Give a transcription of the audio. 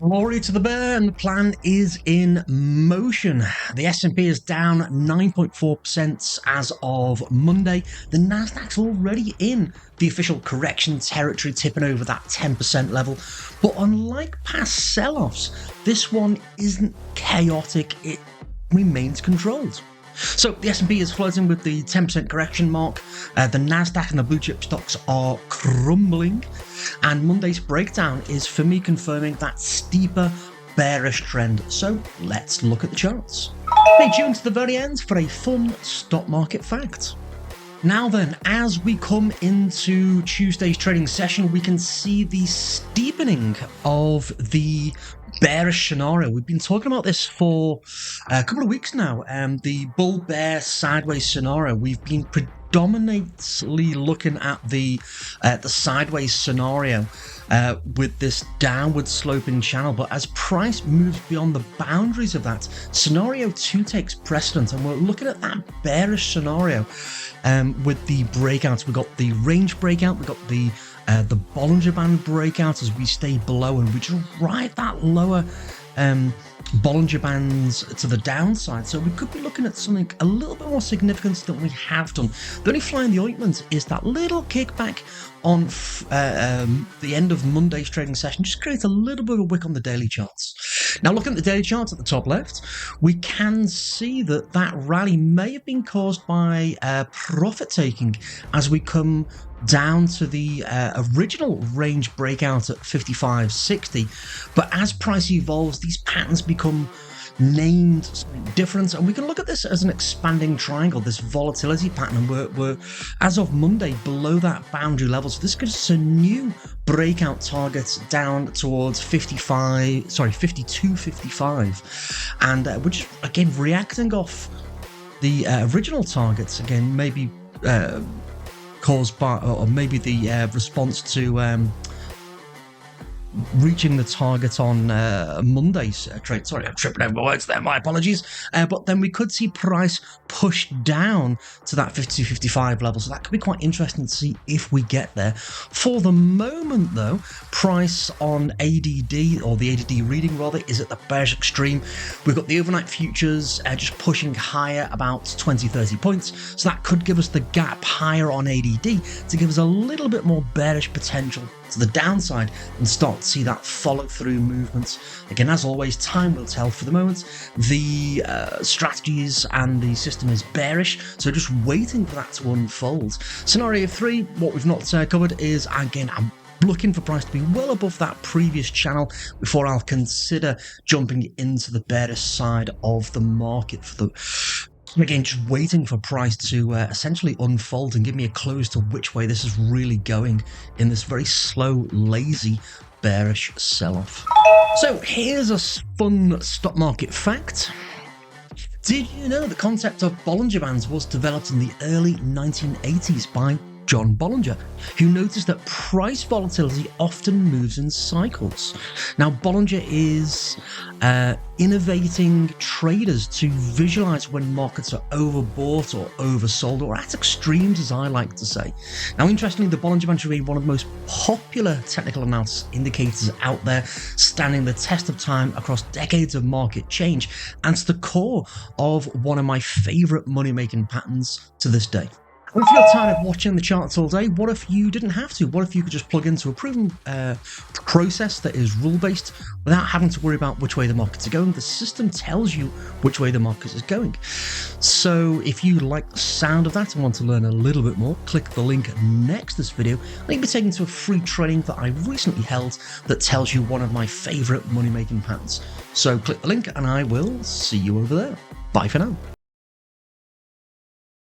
Glory to the bear, and the plan is in motion. The S&P is down 9.4% as of Monday. The Nasdaq's already in the official correction territory, tipping over that 10% level. But unlike past sell-offs, this one isn't chaotic. It remains controlled. So the S&P is flirting with the 10% correction mark. The Nasdaq and the blue chip stocks are crumbling. And Monday's breakdown is for me confirming that steeper bearish trend. So let's look at the charts. Stay tuned to the very end for a fun stock market fact. Now then, as we come into Tuesday's trading session, we can see the steepening of the bearish scenario. We've been talking about this for a couple of weeks now. The bull bear sideways scenario. We've been predominantly looking at the sideways scenario with this downward sloping channel, but as price moves beyond the boundaries of that, scenario 2 takes precedence, and we're looking at that bearish scenario with the breakouts. We've got the range breakout, we've got the Bollinger Band breakout as we stay below, and we just ride that lower Bollinger Bands to the downside. So we could be looking at something a little bit more significant than we have done. The only fly in the ointment is that little kickback on the end of Monday's trading session. Just creates a little bit of a wick on the daily charts. Now, looking at the daily charts at the top left, we can see that that rally may have been caused by profit taking as we come down to the original range breakout at 55.60, but as price evolves, these patterns become named something different, and we can look at this as an expanding triangle, this volatility pattern. We're as of Monday below that boundary level, so this gives us a new breakout target down towards 52.55, and we're just again reacting off the original targets again, maybe caused by, or maybe the response to reaching the target on Monday's trade. Sorry, I'm tripping over my words there, my apologies. But then we could see price push down to that 52.55 level, so that could be quite interesting to see if we get there. For the moment though, price on ADD, or the ADD reading rather, is at the bearish extreme. We've got the overnight futures just pushing higher about 20-30 points, so that could give us the gap higher on ADD to give us a little bit more bearish potential to the downside and start to see that follow through movements. Again, as always, time will tell. For the moment, the strategies and the system is bearish, so just waiting for that to unfold. Scenario 3, what we've not covered is, again, I'm looking for price to be well above that previous channel before I'll consider jumping into the bearish side of the market. Again, just waiting for price to essentially unfold and give me a clue to which way this is really going in this very slow, lazy, bearish sell-off. So here's a fun stock market fact. Did you know the concept of Bollinger Bands was developed in the early 1980s by John Bollinger, who noticed that price volatility often moves in cycles? Now, Bollinger is innovating traders to visualize when markets are overbought or oversold, or at extremes, as I like to say. Now, interestingly, the Bollinger Band remains one of the most popular technical analysis indicators out there, standing the test of time across decades of market change, and it's the core of one of my favorite money-making patterns to this day. If you're tired of watching the charts all day, what if you didn't have to? What if you could just plug into a proven process that is rule-based without having to worry about which way the markets are going? The system tells you which way the market is going. So if you like the sound of that and want to learn a little bit more, click the link next to this video and you'll be taken to a free training that I recently held that tells you one of my favorite money-making patterns. So click the link and I will see you over there. Bye for now.